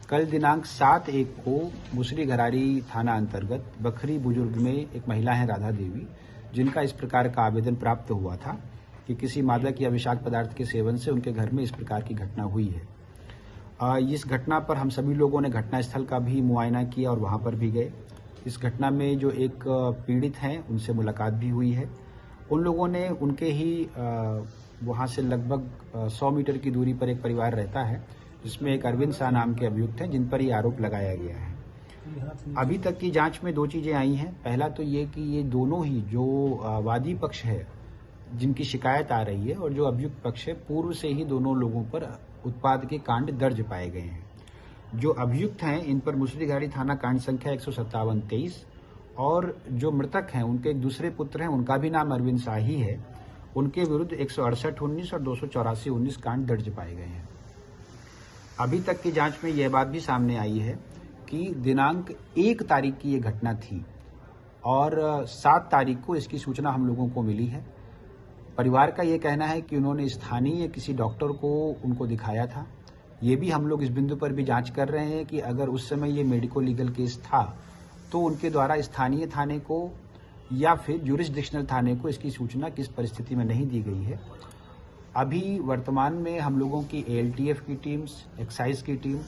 कल दिनांक 7/1 को मुसरी घरारी थाना अंतर्गत बखरी बुजुर्ग में एक महिला है राधा देवी, जिनका इस प्रकार का आवेदन प्राप्त हुआ था कि किसी मादक या विषाक्त पदार्थ के सेवन से उनके घर में इस प्रकार की घटना हुई है। इस घटना पर हम सभी लोगों ने घटनास्थल का भी मुआयना किया और वहां पर भी गए। इस घटना में जो एक पीड़ित हैं उनसे मुलाकात भी हुई है। उन लोगों ने उनके ही वहां से लगभग 100 मीटर की दूरी पर एक परिवार रहता है, जिसमें एक अरविंद शाह नाम के अभियुक्त हैं, जिन पर ये आरोप लगाया गया है। अभी तक की जांच में 2 चीजें आई हैं। पहला तो ये कि ये दोनों ही जो वादी पक्ष है जिनकी शिकायत आ रही है और जो अभियुक्त पक्ष है, पूर्व से ही दोनों लोगों पर उत्पाद के कांड दर्ज पाए गए हैं। जो अभियुक्त हैं इन पर मुसरी घरारी थाना कांड संख्या 157-23 और जो मृतक हैं उनके एक दूसरे पुत्र हैं, उनका भी नाम अरविंद शाह ही है, उनके विरुद्ध 168-19 और 284-19 कांड दर्ज पाए गए हैं। अभी तक की जांच में यह बात भी सामने आई है कि दिनांक 1 तारीख की ये घटना थी और 7 तारीख को इसकी सूचना हम लोगों को मिली है। परिवार का ये कहना है कि उन्होंने स्थानीय किसी डॉक्टर को उनको दिखाया था। ये भी हम लोग इस बिंदु पर भी जांच कर रहे हैं कि अगर उस समय ये मेडिको लीगल केस था तो उनके द्वारा स्थानीय थाने को या फिर ज्यूरिसडिक्शनल थाने को इसकी सूचना किस परिस्थिति में नहीं दी गई है। अभी वर्तमान में हम लोगों की ALTF की टीम्स, एक्साइज की टीम,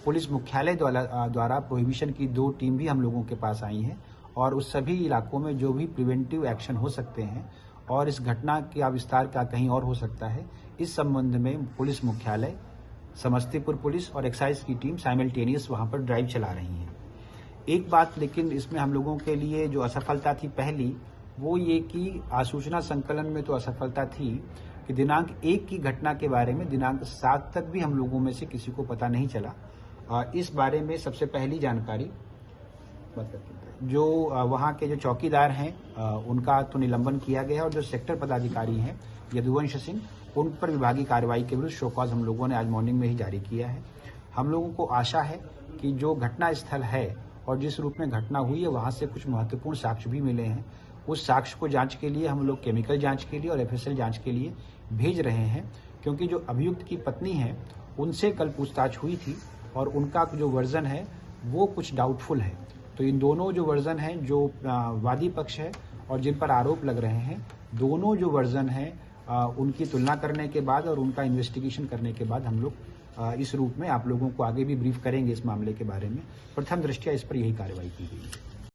पुलिस मुख्यालय द्वारा प्रोहिबिशन की 2 टीम भी हम लोगों के पास आई हैं और उस सभी इलाकों में जो भी प्रिवेंटिव एक्शन हो सकते हैं और इस घटना का विस्तार का कहीं और हो सकता है, इस संबंध में पुलिस मुख्यालय, समस्तीपुर पुलिस और एक्साइज की टीम साइमल्टेनियस वहां पर ड्राइव चला रही है। एक बात लेकिन इसमें हम लोगों के लिए जो असफलता थी पहली, वो ये कि आसूचना संकलन में तो असफलता थी कि दिनांक 1 की घटना के बारे में दिनांक 7 तक भी हम लोगों में से किसी को पता नहीं चला। इस बारे में सबसे पहली जानकारी जो वहाँ के जो चौकीदार हैं उनका तो निलंबन किया गया है और जो सेक्टर पदाधिकारी हैं यदुवंश सिंह, उन पर विभागीय कार्रवाई के विरुद्ध शो कॉज हम लोगों ने आज मॉर्निंग में ही जारी किया है। हम लोगों को आशा है कि जो घटना स्थल है और जिस रूप में घटना हुई है वहाँ से कुछ महत्वपूर्ण साक्ष्य भी मिले हैं। उस साक्ष्य को जांच के लिए हम लोग केमिकल जांच के लिए और FSL जांच के लिए भेज रहे हैं, क्योंकि जो अभियुक्त की पत्नी है उनसे कल पूछताछ हुई थी और उनका जो वर्जन है वो कुछ डाउटफुल है। तो इन दोनों जो वर्जन है, जो वादी पक्ष है और जिन पर आरोप लग रहे हैं, दोनों जो वर्जन है उनकी तुलना करने के बाद और उनका इन्वेस्टिगेशन करने के बाद हम लोग इस रूप में आप लोगों को आगे भी ब्रीफ करेंगे इस मामले के बारे में। प्रथम दृष्टया इस पर यही कार्रवाई की गई है।